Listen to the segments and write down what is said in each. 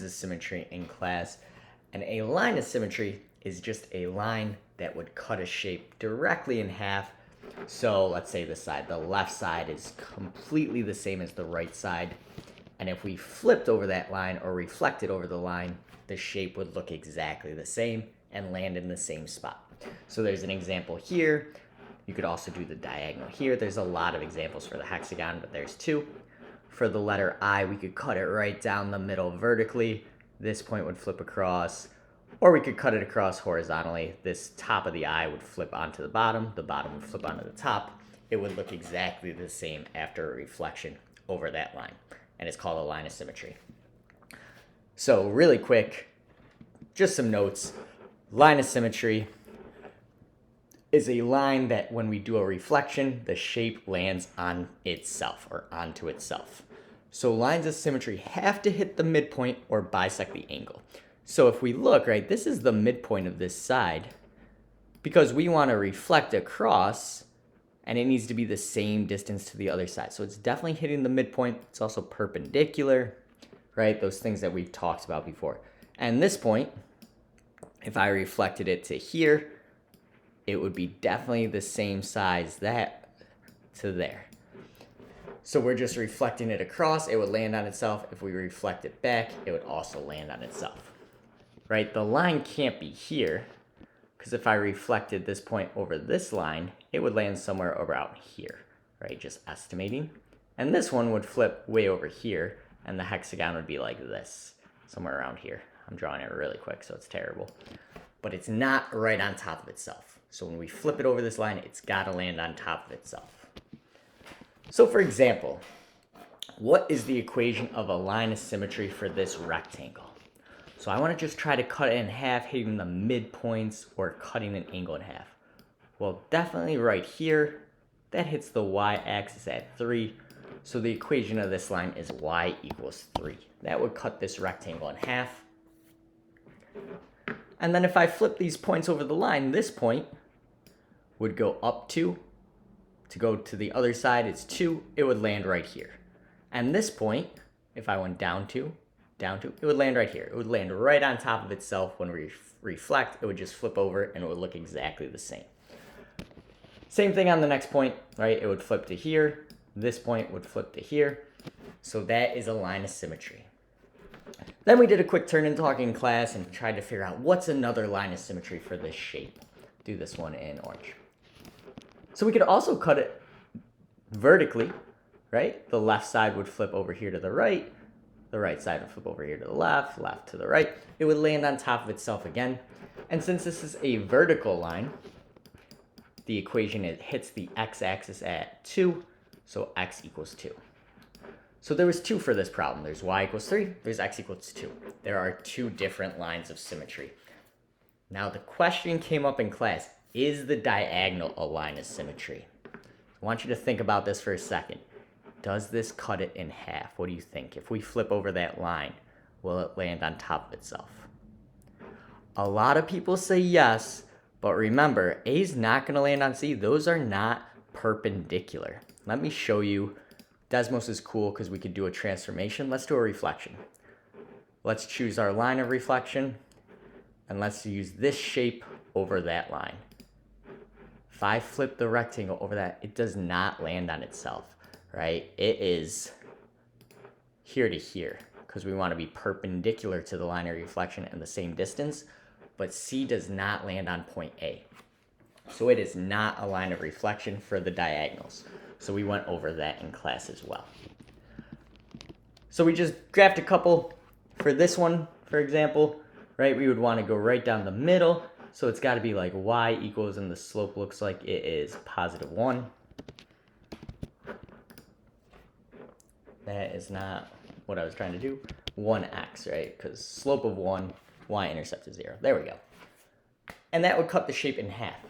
of symmetry in class, and a line of symmetry is just a line that would cut a shape directly in half. So let's say the left side is completely the same as the right side, and if we flipped over that line or reflected over the line, the shape would look exactly the same and land in the same spot. So there's an example here. You could also do the diagonal here. There's a lot of examples for the hexagon, but there's two. For the letter I, we could cut it right down the middle vertically. This point would flip across, or we could cut it across horizontally. This top of the I would flip onto the bottom would flip onto the top. It would look exactly the same after a reflection over that line, and it's called a line of symmetry. So really quick, just some notes. Line of symmetry is a line that when we do a reflection, the shape lands on itself or onto itself. So lines of symmetry have to hit the midpoint or bisect the angle. So if we look, right, this is the midpoint of this side because we want to reflect across, and it needs to be the same distance to the other side. So it's definitely hitting the midpoint. It's also perpendicular, right? Those things that we've talked about before. And this point, if I reflected it to here, it would be definitely the same size that to there. So we're just reflecting it across. It would land on itself. If we reflect it back, it would also land on itself, right? The line can't be here because if I reflected this point over this line, it would land somewhere around here, right? Just estimating. And this one would flip way over here, and the hexagon would be like this, somewhere around here. I'm drawing it really quick, so it's terrible. But it's not right on top of itself. So when we flip it over this line, it's got to land on top of itself. So for example, what is the equation of a line of symmetry for this rectangle? So I want to just try to cut it in half, hitting the midpoints or cutting an angle in half. Well, definitely right here, that hits the y-axis at 3. So the equation of this line is y equals 3. That would cut this rectangle in half. And then if I flip these points over the line, this point would go up 2. To go to the other side, it's 2. It would land right here. And this point, if I went down 2, it would land right here. It would land right on top of itself. When we reflect, it would just flip over and it would look exactly the same. Same thing on the next point, right? It would flip to here. This point would flip to here. So that is a line of symmetry. Then we did a quick turn and talk in class and tried to figure out what's another line of symmetry for this shape. Do this one in orange. So we could also cut it vertically, right? The left side would flip over here to the right. The right side would flip over here to the left, left to the right. It would land on top of itself again. And since this is a vertical line, the equation, it hits the x-axis at 2, so x equals 2. So there was 2 for this problem. There's y equals 3, there's x equals 2. There are 2 different lines of symmetry. Now the question came up in class, is the diagonal a line of symmetry? I want you to think about this for a second. Does this cut it in half? What do you think? If we flip over that line, will it land on top of itself? A lot of people say yes, but remember, A is not going to land on C. Those are not perpendicular. Let me show you. Desmos is cool because we could do a transformation. Let's do a reflection. Let's choose our line of reflection, and let's use this shape over that line. If I flip the rectangle over that, it does not land on itself, right? It is here to here because we want to be perpendicular to the line of reflection and the same distance, but C does not land on point A. So it is not a line of reflection for the diagonals. So we went over that in class as well. So we just graphed a couple for this one, for example, right? We would want to go right down the middle. So it's got to be like y equals, and the slope looks like it is positive 1. That is not what I was trying to do. 1x, right? Because slope of 1, y-intercept is 0. There we go. And that would cut the shape in half.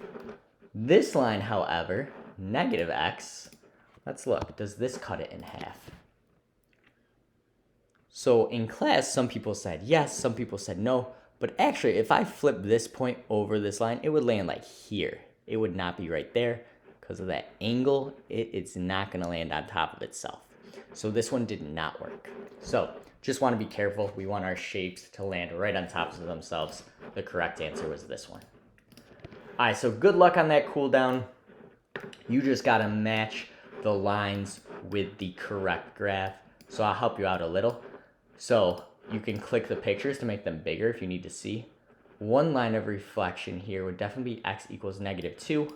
This line, however, negative x, let's look. Does this cut it in half? So in class, some people said yes, some people said no. But actually, if I flip this point over this line, it would land like here. It would not be right there because of that angle. It's not going to land on top of itself. So this one did not work. So Just want to be careful. We want our shapes to land right on top of themselves. The correct answer was this one. All right, so good luck on that cooldown. You just got to match the lines with the correct graph. So I'll help you out a little. So you can click the pictures to make them bigger if you need to see. One line of reflection here would definitely be x equals -2.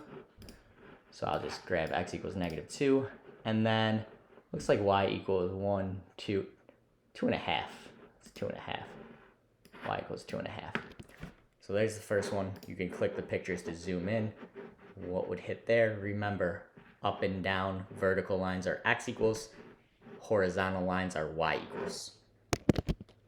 So I'll just grab x equals -2. And then looks like y equals 1, 2, 2.5. It's 2.5. Y equals 2.5. So there's the first one. You can click the pictures to zoom in. What would hit there? Remember, up and down vertical lines are x equals, horizontal lines are y equals.